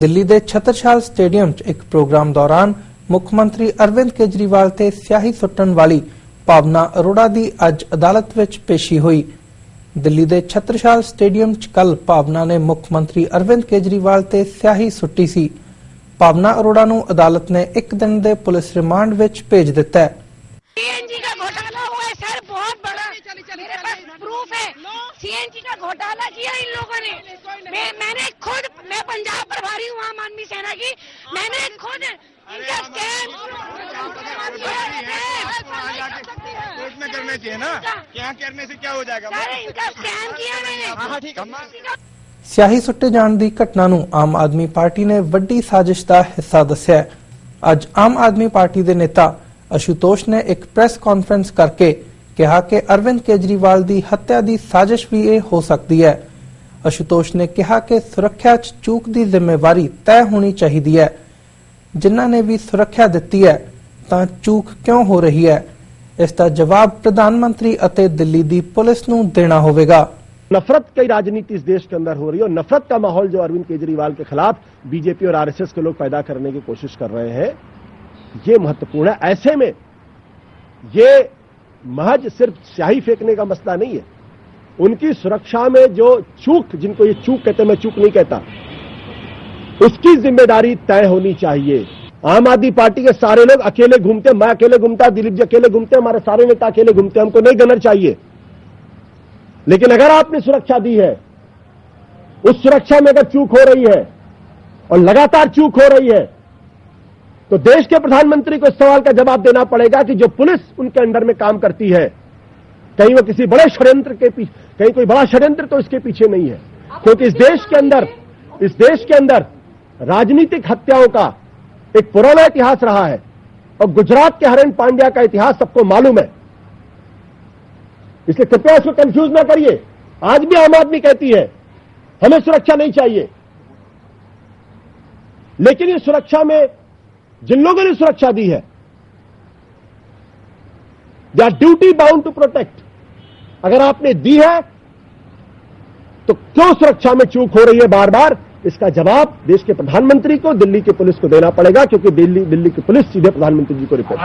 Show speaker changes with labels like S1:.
S1: दिल्ली ਦੇ ਛਤਰਸਾਲ ਸਟੇਡੀਅਮ 'ਚ ਇੱਕ ਪ੍ਰੋਗਰਾਮ ਦੌਰਾਨ ਮੁੱਖ ਮੰਤਰੀ ਅਰਵਿੰਦ ਕੇਜਰੀਵਾਲ ਤੇ ਸਿਆਹੀ ਸੁੱਟਣ ਵਾਲੀ ਭਾਵਨਾ ਅਰੋੜਾ ਦੀ ਅੱਜ ਅਦਾਲਤ ਵਿੱਚ ਪੇਸ਼ੀ ਹੋਈ। ਦਿੱਲੀ ਦੇ ਛਤਰਸਾਲ ਸਟੇਡੀਅਮ 'ਚ ਕੱਲ ਭਾਵਨਾ ਨੇ ਮੁੱਖ ਮੰਤਰੀ ਅਰਵਿੰਦ ਕੇਜਰੀਵਾਲ ਤੇ ਸਿਆਹੀ ਸੁੱਟੀ ਸੀ। ਭਾਵਨਾ ਅਰੋੜਾ ਨੂੰ ਅਦਾਲਤ ਨੇ ਇੱਕ ਦਿਨ ਦੇ ਪੁਲਿਸ ਰਿਮਾਂਡ ਵਿੱਚ ਭੇਜ ਦਿੱਤਾ ਹੈ।
S2: सीएनजी का घोटाला हुआ है सर, बहुत बड़ा। मेरे पास प्रूफ है। सीएनजी का घोटाला किया इन लोगों ने। मैंने खुद, मैं पंजाब प्रभारी हूँ आम आदमी सेना की, मैंने खुद इनका स्कैम
S3: कोर्ट में करना चाहिए ना, यहाँ करने से क्या हो जाएगा?
S2: सर, इनका स्कैम किया मैंने।
S1: ਸਿਆਹੀ ਸੁੱਟੇ ਜਾਣ ਦੀ ਘਟਨਾ ਨੂੰ ਆਮ ਆਦਮੀ ਪਾਰਟੀ ਨੇ ਵੱਡੀ ਸਾਜ਼ਿਸ਼ ਦਾ ਹਿੱਸਾ ਦੱਸਿਆ। ਅੱਜ ਆਮ ਆਦਮੀ ਪਾਰਟੀ ਦੇ ਨੇਤਾ आशुतोष ने एक प्रेस कॉन्फ्रेंस करके कहा कि अरविंद केजरीवाल की हत्या की साजिश भी ये हो सकती है। आशुतोष ने कहा कि सुरक्षा चूक की जिम्मेवारी तय होनी चाहिए है। जिन्हां ने भी सुरक्षा दी है तां चूक क्यों हो रही है, इसका जवाब प्रधानमंत्री अते दिल्ली की पुलिस नूं देना होवेगा।
S4: नफरत की राजनीति इस देश के अंदर हो रही है और नफरत का माहौल जो अरविंद केजरीवाल के खिलाफ बीजेपी और आरएसएस के लोग पैदा करने की कोशिश कर रहे हैं, ये महत्वपूर्ण है। ऐसे में ये महज सिर्फ स्याही फेंकने का मसला नहीं है, उनकी सुरक्षा में जो चूक, जिनको ये चूक कहते हैं, मैं चूक नहीं कहता, उसकी जिम्मेदारी तय होनी चाहिए। आम आदमी पार्टी के सारे लोग अकेले घूमते, मैं अकेले घूमता, दिलीप जी अकेले घूमते, हमारे सारे नेता अकेले घूमते, हमको नहीं गनर चाहिए। लेकिन अगर आपने सुरक्षा दी है, उस सुरक्षा में अगर चूक हो रही है और लगातार चूक हो रही है, तो देश के प्रधानमंत्री को इस सवाल का जवाब देना पड़ेगा कि जो पुलिस उनके अंडर में काम करती है, कहीं वो किसी बड़े षड्यंत्र के पीछे, कहीं कोई बड़ा षड्यंत्र तो इसके पीछे नहीं है। क्योंकि इस देश के अंदर राजनीतिक हत्याओं का एक पुराना इतिहास रहा है और गुजरात के हरेन पांड्या का इतिहास सबको मालूम है। इसलिए कृपया इसको कंफ्यूज ना करिए। आज भी आम आदमी कहती है हमें सुरक्षा नहीं चाहिए, लेकिन इस सुरक्षा में जिन लोगों ने सुरक्षा दी है, they are duty bound to protect. अगर आपने दी है तो क्यों सुरक्षा में चूक हो रही है बार बार, इसका जवाब देश के प्रधानमंत्री को, दिल्ली की पुलिस को देना पड़ेगा, क्योंकि दिल्ली की पुलिस सीधे प्रधानमंत्री जी को रिपोर्ट